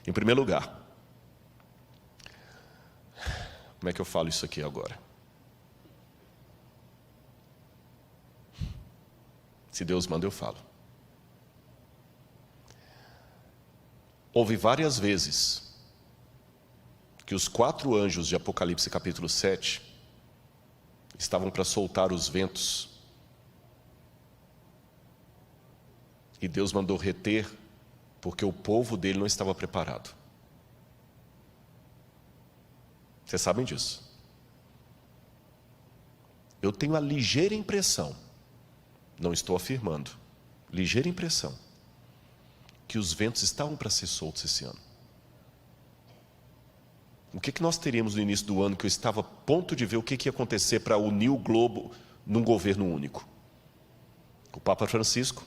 Em primeiro lugar, como é que eu falo isso aqui agora? Se Deus manda, eu falo. Houve várias vezes que os 4 anjos de Apocalipse capítulo 7 estavam para soltar os ventos. E Deus mandou reter, porque o povo dele não estava preparado. Vocês sabem disso. Eu tenho a ligeira impressão, não estou afirmando, ligeira impressão, que os ventos estavam para ser soltos esse ano. O que nós teríamos no início do ano, que eu estava a ponto de ver o que ia acontecer para unir o globo num governo único? O Papa Francisco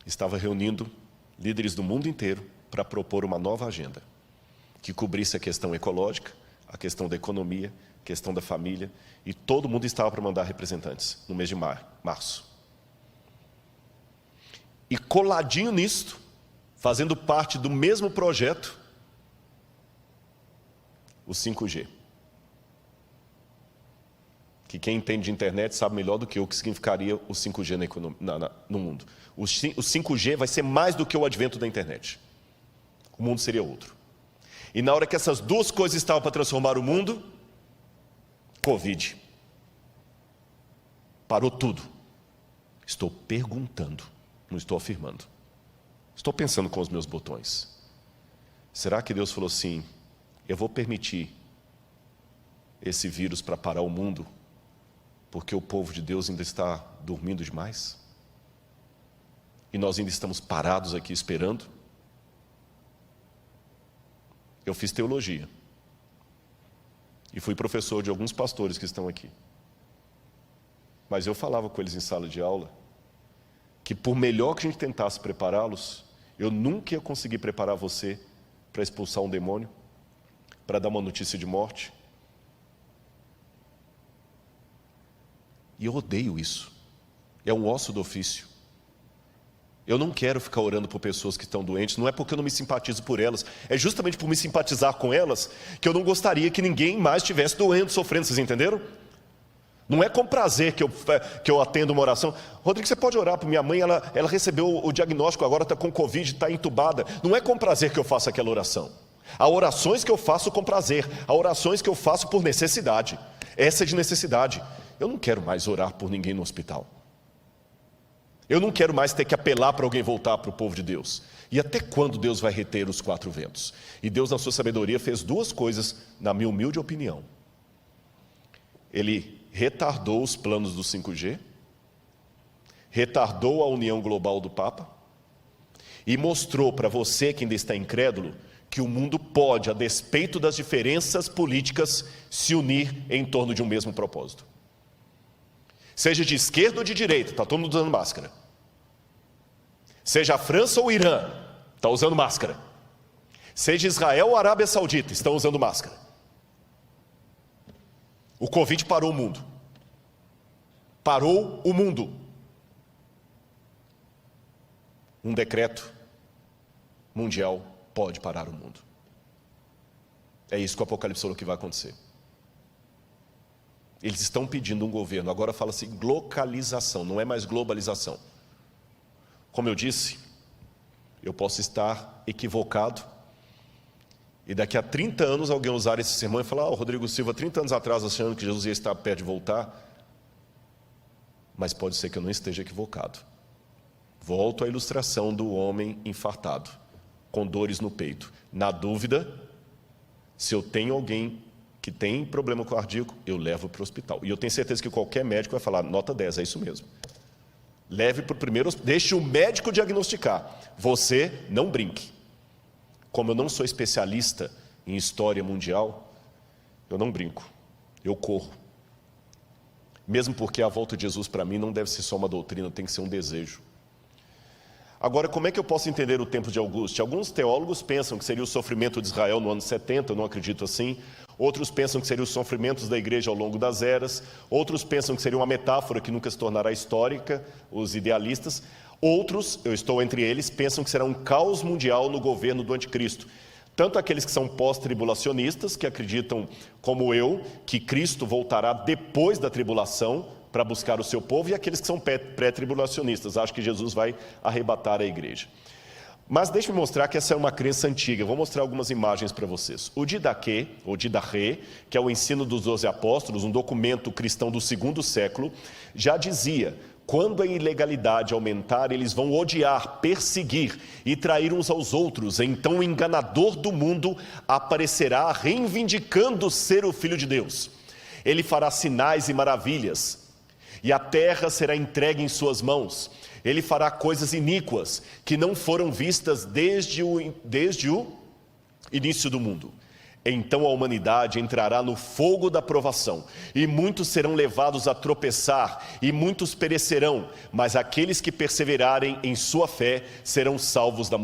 estava reunindo líderes do mundo inteiro para propor uma nova agenda, que cobrisse a questão ecológica, a questão da economia, a questão da família, e todo mundo estava para mandar representantes no mês de março. E coladinho nisto, fazendo parte do mesmo projeto, o 5G. Que quem entende de internet sabe melhor do que eu o que significaria o 5G no mundo. O 5G vai ser mais do que o advento da internet. O mundo seria outro. E na hora que essas duas coisas estavam para transformar o mundo, Covid. Parou tudo. Estou perguntando, não estou afirmando. Estou pensando com os meus botões. Será que Deus falou assim, eu vou permitir esse vírus para parar o mundo, porque o povo de Deus ainda está dormindo demais? E nós ainda estamos parados aqui esperando? Eu fiz teologia. E fui professor de alguns pastores que estão aqui. Mas eu falava com eles em sala de aula, que por melhor que a gente tentasse prepará-los, eu nunca ia conseguir preparar você para expulsar um demônio, para dar uma notícia de morte. E eu odeio isso. É um osso do ofício. Eu não quero ficar orando por pessoas que estão doentes, não é porque eu não me simpatizo por elas, é justamente por me simpatizar com elas, que eu não gostaria que ninguém mais estivesse doendo, sofrendo, vocês entenderam? Não é com prazer que eu atendo uma oração. Rodrigo, você pode orar para minha mãe, ela recebeu o diagnóstico, agora está com Covid, está entubada. Não é com prazer que eu faço aquela oração. Há orações que eu faço com prazer, há orações que eu faço por necessidade. Essa é de necessidade. Eu não quero mais orar por ninguém no hospital. Eu não quero mais ter que apelar para alguém voltar para o povo de Deus. E até quando Deus vai reter os 4 ventos? E Deus, na sua sabedoria, fez 2 coisas, na minha humilde opinião. Ele retardou os planos do 5G, retardou a união global do Papa, e mostrou para você que ainda está incrédulo, que o mundo pode, a despeito das diferenças políticas, se unir em torno de um mesmo propósito. Seja de esquerda ou de direita, está todo mundo usando máscara. Seja a França ou o Irã, está usando máscara. Seja Israel ou a Arábia Saudita, estão usando máscara. O Covid parou o mundo. Parou o mundo. Um decreto mundial pode parar o mundo. É isso que o Apocalipse falou que vai acontecer. Eles estão pedindo um governo, agora fala-se localização, não é mais globalização. Como eu disse, eu posso estar equivocado, e daqui a 30 anos alguém usar esse sermão e falar, Rodrigo Silva, 30 anos atrás achando que Jesus ia estar perto de voltar, mas pode ser que eu não esteja equivocado. Volto à ilustração do homem infartado, com dores no peito. Na dúvida, se eu tenho alguém que tem problema cardíaco, eu levo para o hospital. E eu tenho certeza que qualquer médico vai falar, nota 10, é isso mesmo. Leve para o primeiro, deixe o médico diagnosticar. Você não brinque. Como eu não sou especialista em história mundial, eu não brinco, eu corro. Mesmo porque a volta de Jesus para mim não deve ser só uma doutrina, tem que ser um desejo. Agora, como é que eu posso entender o tempo de Augusto? Alguns teólogos pensam que seria o sofrimento de Israel no ano 70, eu não acredito assim. Outros pensam que seriam os sofrimentos da igreja ao longo das eras. Outros pensam que seria uma metáfora que nunca se tornará histórica, os idealistas. Outros, eu estou entre eles, pensam que será um caos mundial no governo do anticristo. Tanto aqueles que são pós-tribulacionistas, que acreditam, como eu, que Cristo voltará depois da tribulação para buscar o seu povo, e aqueles que são pré-tribulacionistas, acham que Jesus vai arrebatar a igreja. Mas deixe-me mostrar que essa é uma crença antiga. Eu vou mostrar algumas imagens para vocês. O Didaquê, ou Didarrê, que é o ensino dos 12 apóstolos, um documento cristão do 2º século, já dizia: quando a ilegalidade aumentar, eles vão odiar, perseguir e trair uns aos outros. Então o enganador do mundo aparecerá reivindicando ser o Filho de Deus. Ele fará sinais e maravilhas, e a terra será entregue em suas mãos. Ele fará coisas iníquas que não foram vistas desde o início do mundo. Então a humanidade entrará no fogo da provação, e muitos serão levados a tropeçar, e muitos perecerão, mas aqueles que perseverarem em sua fé serão salvos da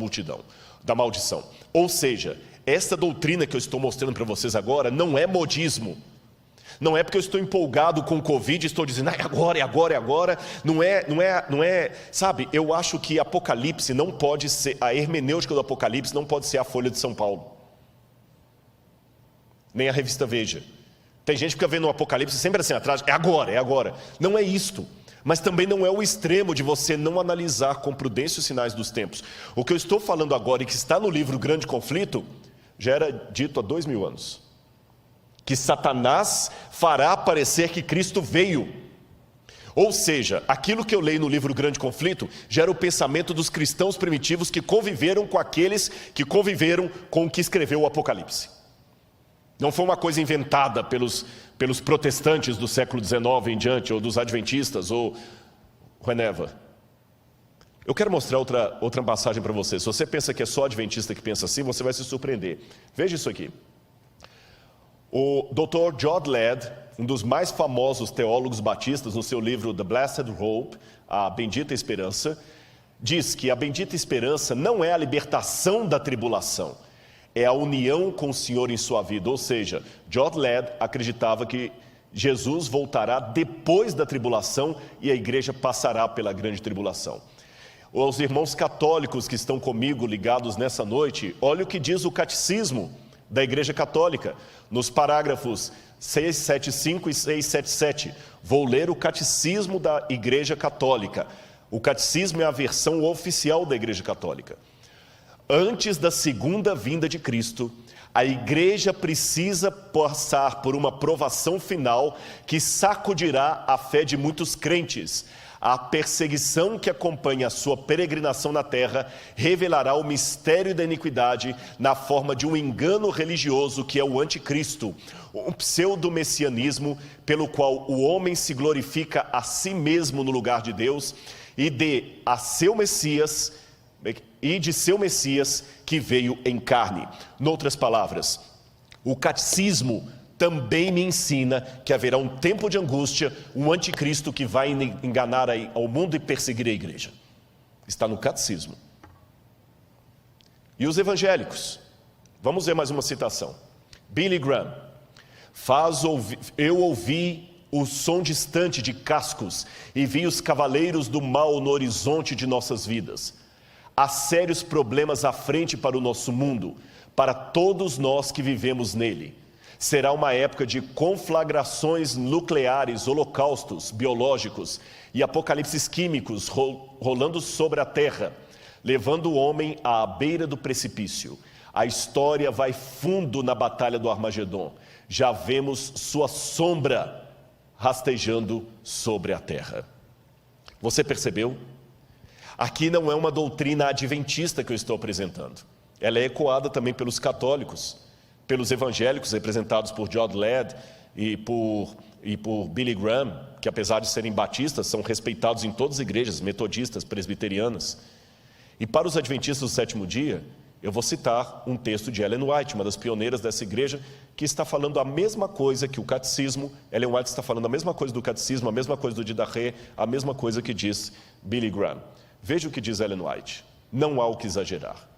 maldição. Ou seja, essa doutrina que eu estou mostrando para vocês agora não é modismo. Não é porque eu estou empolgado com o Covid e estou dizendo, é agora. Não é, sabe, eu acho que Apocalipse não pode ser, a hermenêutica do Apocalipse não pode ser a Folha de São Paulo, nem a revista Veja. Tem gente que fica vendo o Apocalipse sempre assim atrás, é agora. Não é isto, mas também não é o extremo de você não analisar com prudência os sinais dos tempos. O que eu estou falando agora e que está no livro Grande Conflito, já era dito há 2000 anos. Que Satanás fará parecer que Cristo veio. Ou seja, aquilo que eu leio no livro Grande Conflito gera o pensamento dos cristãos primitivos que conviveram com aqueles que conviveram com o que escreveu o Apocalipse. Não foi uma coisa inventada pelos protestantes do século XIX em diante, ou dos adventistas, ou whenever. Eu quero mostrar outra passagem para você. Se você pensa que é só adventista que pensa assim, você vai se surpreender. Veja isso aqui. O Dr. John Ladd, um dos mais famosos teólogos batistas, no seu livro The Blessed Hope, a Bendita Esperança, diz que a bendita esperança não é a libertação da tribulação, é a união com o Senhor em sua vida. Ou seja, John Ladd acreditava que Jesus voltará depois da tribulação e a igreja passará pela grande tribulação. Os irmãos católicos que estão comigo ligados nessa noite, olha o que diz o catecismo da Igreja Católica, nos parágrafos 675 e 677. Vou ler o Catecismo da Igreja Católica. O Catecismo é a versão oficial da Igreja Católica. Antes da segunda vinda de Cristo, a Igreja precisa passar por uma provação final que sacudirá a fé de muitos crentes. A perseguição que acompanha a sua peregrinação na terra revelará o mistério da iniquidade na forma de um engano religioso que é o anticristo, um pseudo-messianismo pelo qual o homem se glorifica a si mesmo no lugar de Deus e de seu Messias que veio em carne. Noutras palavras, o catecismo também me ensina que haverá um tempo de angústia, um anticristo que vai enganar ao mundo e perseguir a igreja. Está no catecismo. E os evangélicos? Vamos ver mais uma citação. Billy Graham. Eu ouvi o som distante de cascos e vi os cavaleiros do mal no horizonte de nossas vidas. Há sérios problemas à frente para o nosso mundo, para todos nós que vivemos nele. Será uma época de conflagrações nucleares, holocaustos biológicos e apocalipses químicos rolando sobre a terra, levando o homem à beira do precipício. A história vai fundo na batalha do Armagedon. Já vemos sua sombra rastejando sobre a terra. Você percebeu? Aqui não é uma doutrina adventista que eu estou apresentando. Ela é ecoada também pelos católicos, pelos evangélicos representados por John Ladd e por Billy Graham, que apesar de serem batistas, são respeitados em todas as igrejas, metodistas, presbiterianas. E para os adventistas do sétimo dia, eu vou citar um texto de Ellen White, uma das pioneiras dessa igreja, que está falando a mesma coisa que o catecismo. Ellen White está falando a mesma coisa do catecismo, a mesma coisa do Didarré, a mesma coisa que diz Billy Graham. Veja o que diz Ellen White. Não há o que exagerar.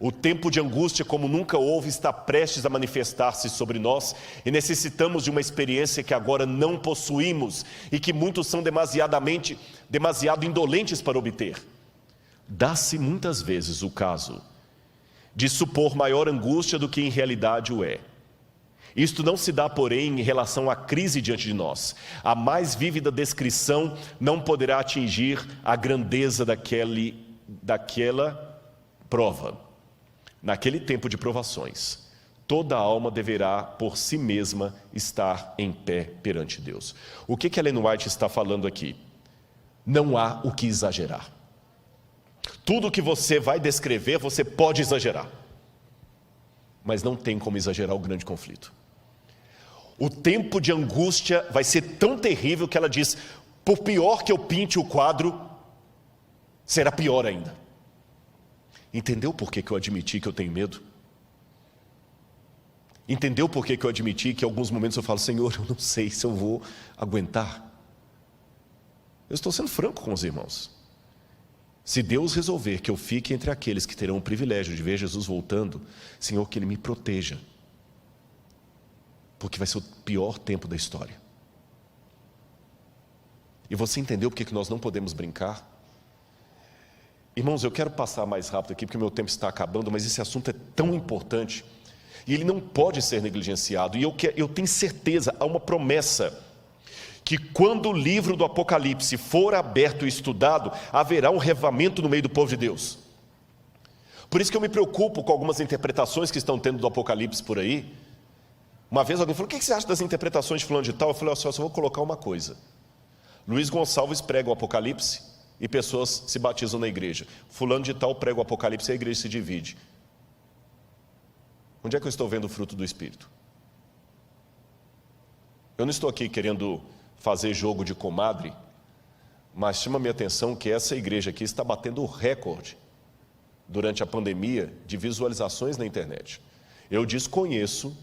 O tempo de angústia como nunca houve está prestes a manifestar-se sobre nós e necessitamos de uma experiência que agora não possuímos e que muitos são demasiado indolentes para obter. Dá-se muitas vezes o caso de supor maior angústia do que em realidade o é. Isto não se dá, porém, em relação à crise diante de nós. A mais vívida descrição não poderá atingir a grandeza daquela prova. Naquele tempo de provações, toda alma deverá, por si mesma, estar em pé perante Deus. O que Ellen White está falando aqui? Não há o que exagerar. Tudo que você vai descrever, você pode exagerar. Mas não tem como exagerar o grande conflito. O tempo de angústia vai ser tão terrível que ela diz, por pior que eu pinte o quadro, será pior ainda. Entendeu por que eu admiti que eu tenho medo? Entendeu por que eu admiti que em alguns momentos eu falo, Senhor, eu não sei se eu vou aguentar? Eu estou sendo franco com os irmãos. Se Deus resolver que eu fique entre aqueles que terão o privilégio de ver Jesus voltando, Senhor, que Ele me proteja. Porque vai ser o pior tempo da história. E você entendeu por que nós não podemos brincar? Irmãos, eu quero passar mais rápido aqui, porque o meu tempo está acabando, mas esse assunto é tão importante, e ele não pode ser negligenciado, e eu tenho certeza, há uma promessa, que quando o livro do Apocalipse for aberto e estudado, haverá um revivamento no meio do povo de Deus. Por isso que eu me preocupo com algumas interpretações que estão tendo do Apocalipse por aí. Uma vez alguém falou, o que você acha das interpretações de fulano de tal? Eu falei, só vou colocar uma coisa. Luiz Gonçalves prega o Apocalipse e pessoas se batizam na igreja. Fulano de tal prega o Apocalipse e a igreja se divide. Onde é que eu estou vendo o fruto do Espírito? Eu não estou aqui querendo fazer jogo de comadre, mas chama minha atenção que essa igreja aqui está batendo o recorde durante a pandemia de visualizações na internet. Eu desconheço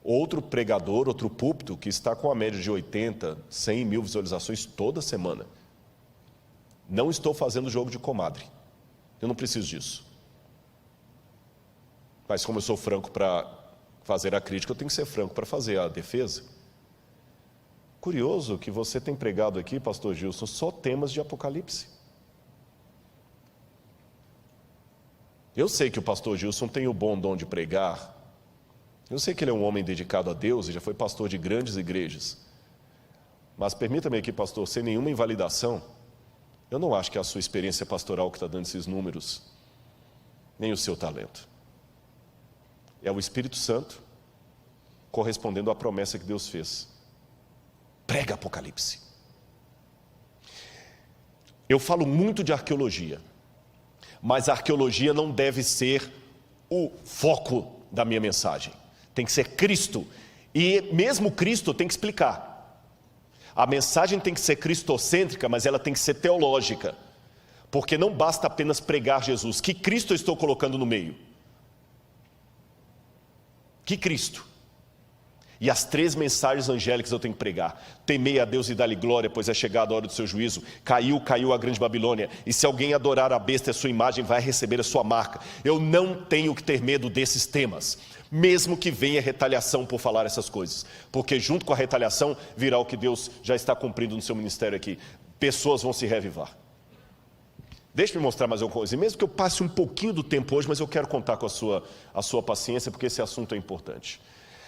outro pregador, outro púlpito que está com a média de 80, 100 mil visualizações toda semana. Não estou fazendo jogo de comadre. Eu não preciso disso. Mas como eu sou franco para fazer a crítica, eu tenho que ser franco para fazer a defesa. Curioso que você tem pregado aqui, pastor Gilson, só temas de Apocalipse. Eu sei que o pastor Gilson tem o bom dom de pregar. Eu sei que ele é um homem dedicado a Deus e já foi pastor de grandes igrejas. Mas permita-me aqui, pastor, sem nenhuma invalidação, eu não acho que é a sua experiência pastoral que está dando esses números, nem o seu talento. É o Espírito Santo correspondendo à promessa que Deus fez. Prega Apocalipse. Eu falo muito de arqueologia, mas a arqueologia não deve ser o foco da minha mensagem. Tem que ser Cristo. E mesmo Cristo tem que explicar. A mensagem tem que ser cristocêntrica, mas ela tem que ser teológica. Porque não basta apenas pregar Jesus. Que Cristo eu estou colocando no meio? Que Cristo? E as 3 mensagens angélicas eu tenho que pregar. Temei a Deus e dá-lhe glória, pois é chegada a hora do seu juízo. Caiu a grande Babilônia. E se alguém adorar a besta e a sua imagem, vai receber a sua marca. Eu não tenho que ter medo desses temas, mesmo que venha retaliação por falar essas coisas. Porque junto com a retaliação virá o que Deus já está cumprindo no seu ministério aqui. Pessoas vão se reavivar. Deixe-me mostrar mais uma coisa. E mesmo que eu passe um pouquinho do tempo hoje, mas eu quero contar com a sua paciência, porque esse assunto é importante.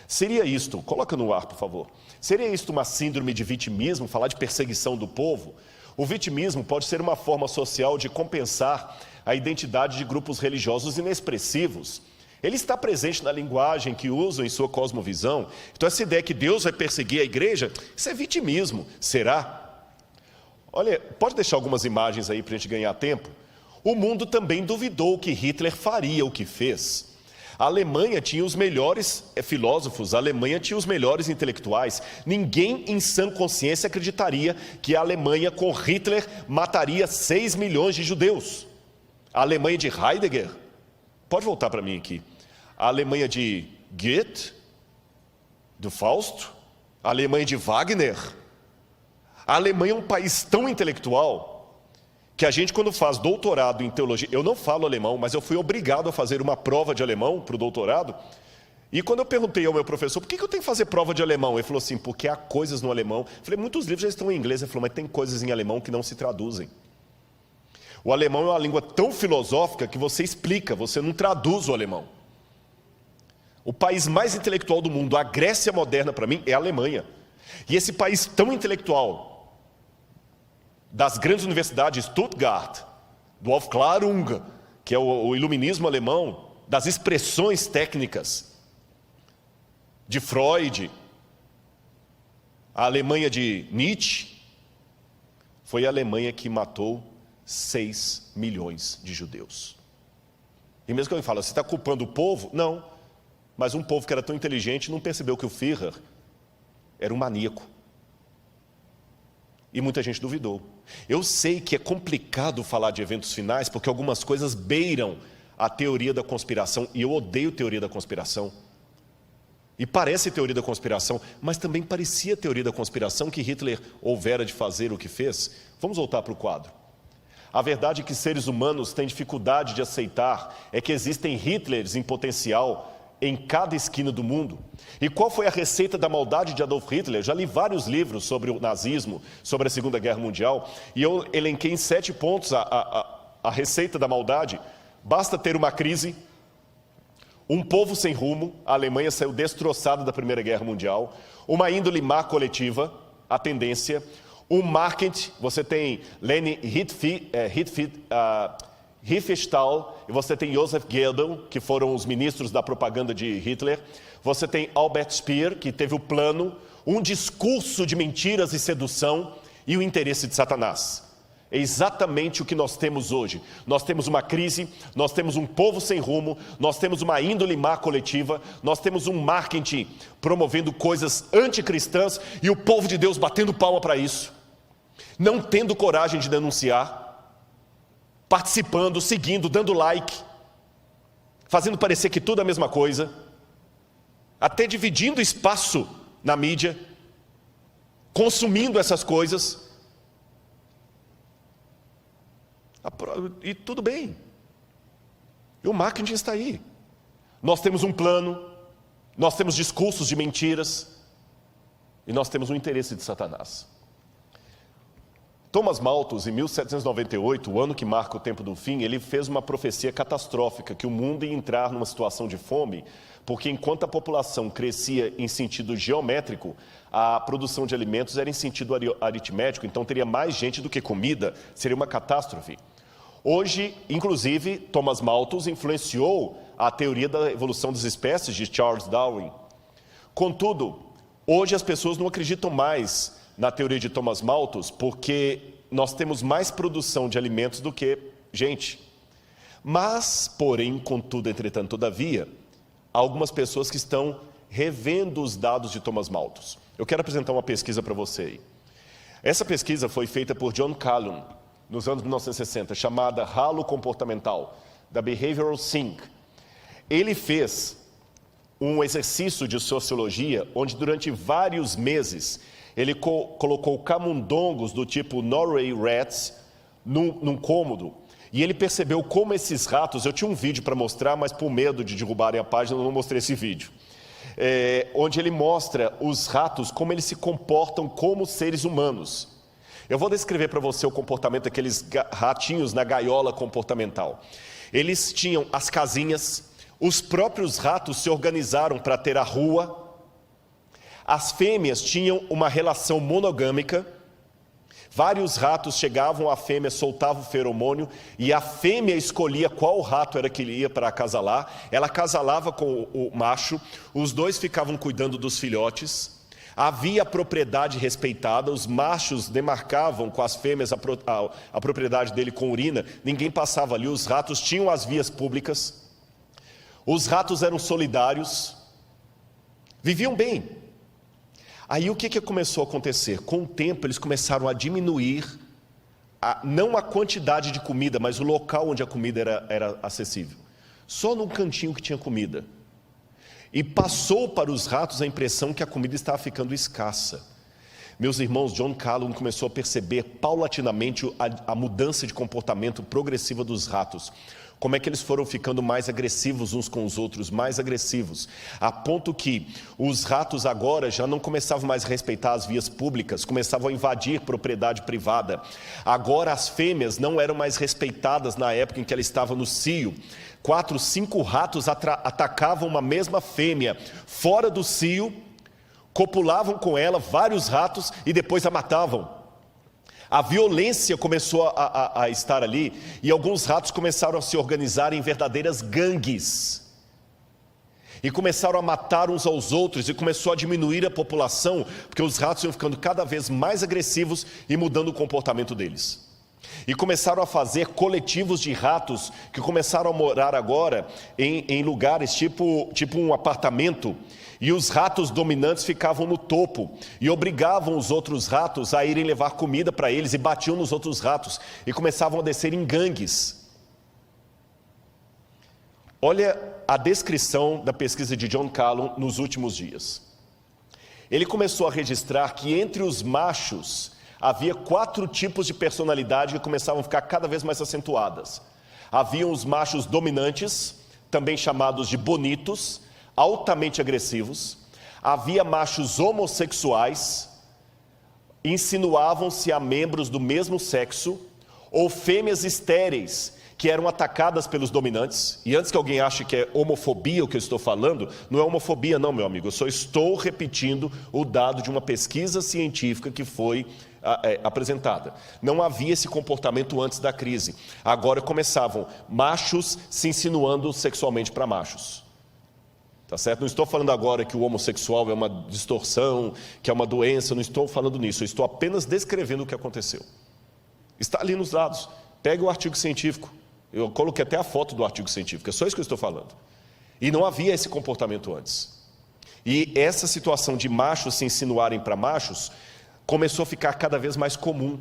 Seria isto, coloca no ar, por favor. Seria isto uma síndrome de vitimismo, falar de perseguição do povo? O vitimismo pode ser uma forma social de compensar a identidade de grupos religiosos inexpressivos. Ele está presente na linguagem que usam em sua cosmovisão. Então essa ideia que Deus vai perseguir a igreja, isso é vitimismo. Será? Olha, pode deixar algumas imagens aí para a gente ganhar tempo? O mundo também duvidou que Hitler faria o que fez. A Alemanha tinha os melhores filósofos, a Alemanha tinha os melhores intelectuais. Ninguém em sã consciência acreditaria que a Alemanha com Hitler mataria 6 milhões de judeus. A Alemanha de Heidegger, pode voltar para mim aqui, a Alemanha de Goethe, do Fausto, a Alemanha de Wagner. A Alemanha é um país tão intelectual que a gente, quando faz doutorado em teologia, eu não falo alemão, mas eu fui obrigado a fazer uma prova de alemão para o doutorado. E quando eu perguntei ao meu professor, por que eu tenho que fazer prova de alemão? Ele falou assim, porque há coisas no alemão. Eu falei, muitos livros já estão em inglês. Ele falou, mas tem coisas em alemão que não se traduzem. O alemão é uma língua tão filosófica que você explica, você não traduz o alemão. O país mais intelectual do mundo, a Grécia moderna, para mim, é a Alemanha. E esse país tão intelectual, das grandes universidades, Stuttgart, do Aufklärung, que é o iluminismo alemão, das expressões técnicas de Freud, a Alemanha de Nietzsche, foi a Alemanha que matou 6 milhões de judeus. E mesmo que alguém fale, você está culpando o povo? Não, mas um povo que era tão inteligente não percebeu que o Führer era um maníaco. E muita gente duvidou. Eu sei que é complicado falar de eventos finais, porque algumas coisas beiram a teoria da conspiração, e eu odeio teoria da conspiração. E parece teoria da conspiração, mas também parecia teoria da conspiração que Hitler houvera de fazer o que fez. Vamos voltar para o quadro. A verdade que seres humanos têm dificuldade de aceitar é que existem Hitlers em potencial em cada esquina do mundo. E qual foi a receita da maldade de Adolf Hitler? Já li vários livros sobre o nazismo, sobre a Segunda Guerra Mundial, e eu elenquei em 7 pontos a receita da maldade. Basta ter uma crise, um povo sem rumo, a Alemanha saiu destroçada da Primeira Guerra Mundial, uma índole má coletiva, a tendência, um marketing, você tem Leni Riefenstahl, e você tem Joseph Goebbels, que foram os ministros da propaganda de Hitler, você tem Albert Speer, que teve o plano, um discurso de mentiras e sedução e o interesse de Satanás. É exatamente o que nós temos hoje. Nós temos uma crise, nós temos um povo sem rumo, nós temos uma índole má coletiva, nós temos um marketing promovendo coisas anticristãs e o povo de Deus batendo palma para isso, não tendo coragem de denunciar, participando, seguindo, dando like, fazendo parecer que tudo é a mesma coisa, até dividindo espaço na mídia, consumindo essas coisas. E tudo bem. E o marketing está aí. Nós temos um plano, nós temos discursos de mentiras e nós temos um interesse de Satanás. Thomas Malthus, em 1798, o ano que marca o tempo do fim, ele fez uma profecia catastrófica, que o mundo ia entrar numa situação de fome, porque enquanto a população crescia em sentido geométrico, a produção de alimentos era em sentido aritmético, então teria mais gente do que comida, seria uma catástrofe. Hoje, inclusive, Thomas Malthus influenciou a teoria da evolução das espécies de Charles Darwin. Contudo, hoje as pessoas não acreditam mais na teoria de Thomas Malthus, porque nós temos mais produção de alimentos do que gente. Mas, porém, contudo, entretanto, todavia, há algumas pessoas que estão revendo os dados de Thomas Malthus. Eu quero apresentar uma pesquisa para você aí. Essa pesquisa foi feita por John Calhoun, nos anos 1960, chamada Halo Comportamental, da Behavioral Sync. Ele fez um exercício de sociologia, onde durante vários meses ele colocou camundongos do tipo Norway Rats num cômodo, e ele percebeu como esses ratos, eu tinha um vídeo para mostrar, mas por medo de derrubarem a página eu não mostrei esse vídeo, onde ele mostra os ratos, como eles se comportam como seres humanos. Eu vou descrever para você o comportamento daqueles ratinhos na gaiola comportamental. Eles tinham as casinhas, os próprios ratos se organizaram para ter a rua. As fêmeas tinham uma relação monogâmica. Vários ratos chegavam, a fêmea soltava o feromônio e a fêmea escolhia qual rato era que ele ia para acasalar. Ela acasalava com o macho, os dois ficavam cuidando dos filhotes. Havia propriedade respeitada, os machos demarcavam com as fêmeas a propriedade dele com urina, ninguém passava ali, os ratos tinham as vias públicas, os ratos eram solidários, viviam bem. Aí o que começou a acontecer? Com o tempo eles começaram a diminuir, não a quantidade de comida, mas o local onde a comida era acessível. Só num cantinho que tinha comida. E passou para os ratos a impressão que a comida estava ficando escassa. Meus irmãos, John Calhoun começou a perceber paulatinamente a mudança de comportamento progressiva dos ratos. Como é que eles foram ficando mais agressivos uns com os outros, mais agressivos, a ponto que os ratos agora já não começavam mais a respeitar as vias públicas, começavam a invadir propriedade privada. Agora as fêmeas não eram mais respeitadas na época em que ela estava no cio. 4, 5 ratos atacavam uma mesma fêmea fora do cio, copulavam com ela, vários ratos, e depois a matavam. A violência começou a estar ali, e alguns ratos começaram a se organizar em verdadeiras gangues. E começaram a matar uns aos outros, e começou a diminuir a população, porque os ratos iam ficando cada vez mais agressivos e mudando o comportamento deles. E começaram a fazer coletivos de ratos, que começaram a morar agora em lugares tipo um apartamento, e os ratos dominantes ficavam no topo e obrigavam os outros ratos a irem levar comida para eles e batiam nos outros ratos e começavam a descer em gangues. Olha a descrição da pesquisa de John Callum nos últimos dias. Ele começou a registrar que entre os machos havia 4 tipos de personalidade que começavam a ficar cada vez mais acentuadas. Haviam os machos dominantes, também chamados de bonitos, altamente agressivos. Havia machos homossexuais, insinuavam-se a membros do mesmo sexo, ou fêmeas estéreis, que eram atacadas pelos dominantes. E antes que alguém ache que é homofobia o que eu estou falando, não é homofobia não, meu amigo, eu só estou repetindo o dado de uma pesquisa científica que foi apresentada. Não havia esse comportamento antes da crise. Agora começavam machos se insinuando sexualmente para machos. Tá certo? Não estou falando agora que o homossexual é uma distorção, que é uma doença, não estou falando nisso, eu estou apenas descrevendo o que aconteceu. Está ali nos dados. Pegue o artigo científico. Eu coloquei até a foto do artigo científico, é só isso que eu estou falando. E não havia esse comportamento antes. E essa situação de machos se insinuarem para machos começou a ficar cada vez mais comum.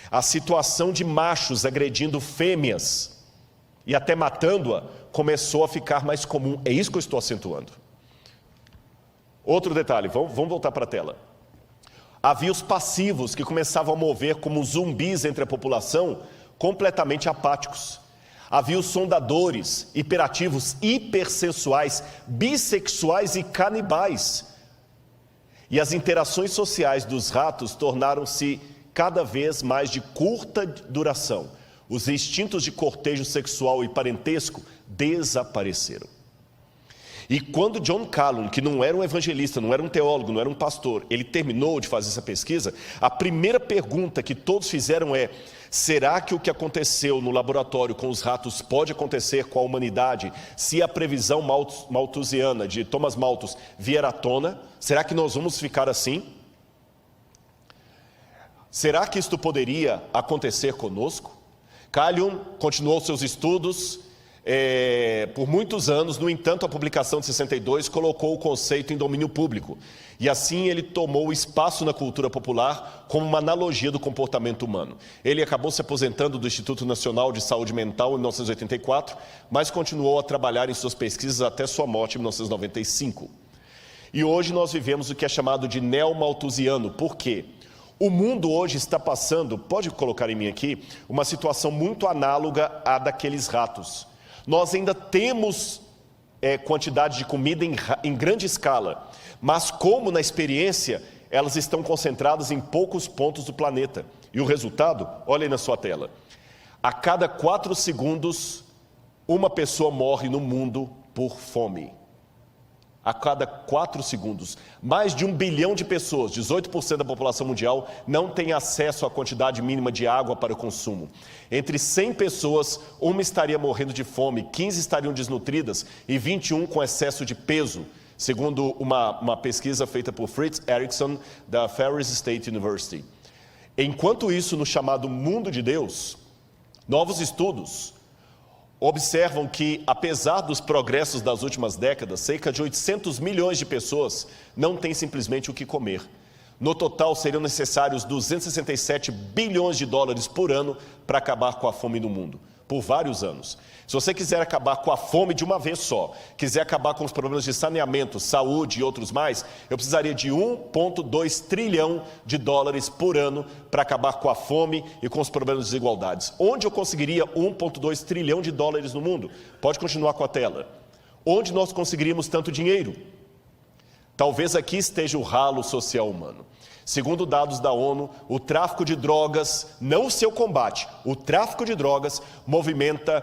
A situação de machos agredindo fêmeas e até matando-a começou a ficar mais comum. É isso que eu estou acentuando. Outro detalhe, vamos voltar para a tela. Havia os passivos que começavam a mover como zumbis entre a população, completamente apáticos. Havia os sondadores, hiperativos, hipersensuais, bissexuais e canibais. E as interações sociais dos ratos tornaram-se cada vez mais de curta duração. Os instintos de cortejo sexual e parentesco desapareceram. E quando John Callum, que não era um evangelista, não era um teólogo, não era um pastor, ele terminou de fazer essa pesquisa, a primeira pergunta que todos fizeram é: será que o que aconteceu no laboratório com os ratos pode acontecer com a humanidade se a previsão malthusiana de Thomas Malthus vier à tona? Será que nós vamos ficar assim? Será que isto poderia acontecer conosco? Callum continuou seus estudos por muitos anos. No entanto, a publicação de 62 colocou o conceito em domínio público. E assim ele tomou espaço na cultura popular como uma analogia do comportamento humano. Ele acabou se aposentando do Instituto Nacional de Saúde Mental em 1984, mas continuou a trabalhar em suas pesquisas até sua morte em 1995. E hoje nós vivemos o que é chamado de neo-malthusiano. Por quê? O mundo hoje está passando, pode colocar em mim aqui, uma situação muito análoga à daqueles ratos. Nós ainda temos quantidade de comida em grande escala, mas como na experiência, elas estão concentradas em poucos pontos do planeta. E o resultado, olha aí na sua tela. A cada 4 segundos, uma pessoa morre no mundo por fome. A cada 4 segundos, mais de 1 bilhão de pessoas, 18% da população mundial, não tem acesso à quantidade mínima de água para o consumo. Entre 100 pessoas, 1 estaria morrendo de fome, 15 estariam desnutridas e 21 com excesso de peso, segundo uma pesquisa feita por Fritz Erickson, da Ferris State University. Enquanto isso, no chamado mundo de Deus, novos estudos observam que, apesar dos progressos das últimas décadas, cerca de 800 milhões de pessoas não têm simplesmente o que comer. No total, seriam necessários 267 bilhões de dólares por ano para acabar com a fome no mundo. por vários anos. Se você quiser acabar com a fome de uma vez só, quiser acabar com os problemas de saneamento, saúde e outros mais, eu precisaria de 1,2 trilhão de dólares por ano para acabar com a fome e com os problemas de desigualdades. Onde eu conseguiria 1,2 trilhão de dólares no mundo? Pode continuar com a tela. Onde nós conseguiríamos tanto dinheiro? Talvez aqui esteja o ralo social humano. Segundo dados da ONU, o tráfico de drogas, não o seu combate, o tráfico de drogas movimenta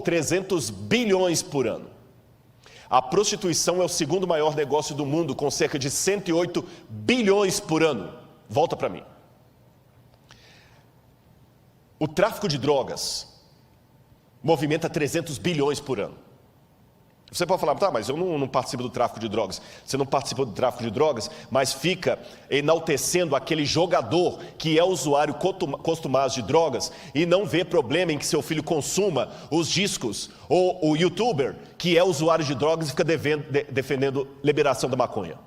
300 bilhões por ano. A prostituição é o segundo maior negócio do mundo, com cerca de 108 bilhões por ano. Volta para mim. O tráfico de drogas movimenta 300 bilhões por ano. Você pode falar, tá, mas eu não participo do tráfico de drogas. Você não participa do tráfico de drogas, mas fica enaltecendo aquele jogador que é usuário costumado de drogas e não vê problema em que seu filho consuma os discos, ou o youtuber que é usuário de drogas e fica defendendo liberação da maconha.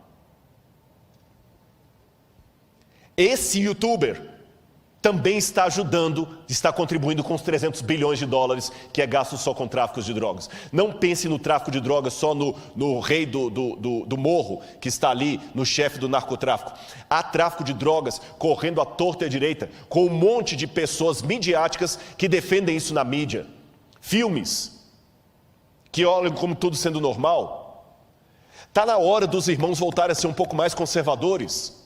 Esse youtuber também está ajudando, está contribuindo com os 300 bilhões de dólares que é gasto só com tráfico de drogas. Não pense no tráfico de drogas só no rei do morro, que está ali, no chefe do narcotráfico. Há tráfico de drogas correndo à torta e à direita, com um monte de pessoas midiáticas que defendem isso na mídia. Filmes que olham como tudo sendo normal. Está na hora dos irmãos voltarem a ser um pouco mais conservadores.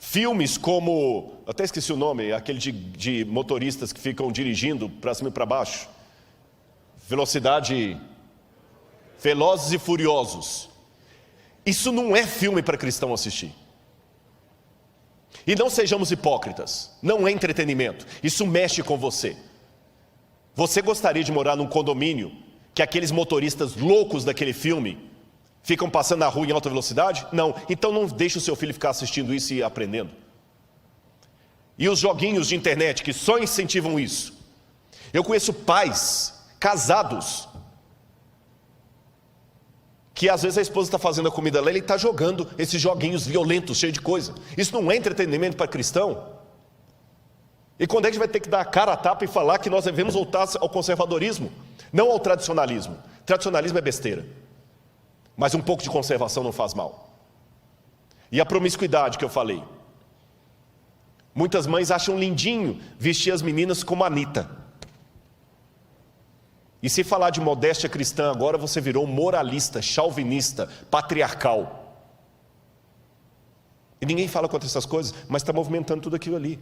Filmes como, até esqueci o nome, aquele de motoristas que ficam dirigindo para cima e para baixo. Velozes e Furiosos. Isso não é filme para cristão assistir. E não sejamos hipócritas, não é entretenimento, isso mexe com você. Você gostaria de morar num condomínio que aqueles motoristas loucos daquele filme ficam passando na rua em alta velocidade? Não. Então não deixe o seu filho ficar assistindo isso e aprendendo. E os joguinhos de internet que só incentivam isso. Eu conheço pais casados que às vezes a esposa está fazendo a comida lá e ele está jogando esses joguinhos violentos, cheios de coisa. Isso não é entretenimento para cristão? E quando é que a gente vai ter que dar a cara a tapa e falar que nós devemos voltar ao conservadorismo? Não ao tradicionalismo. Tradicionalismo é besteira. Mas um pouco de conservação não faz mal. E a promiscuidade que eu falei. Muitas mães acham lindinho vestir as meninas como a Anitta. E se falar de modéstia cristã agora, você virou moralista, chauvinista, patriarcal. E ninguém fala contra essas coisas, mas está movimentando tudo aquilo ali.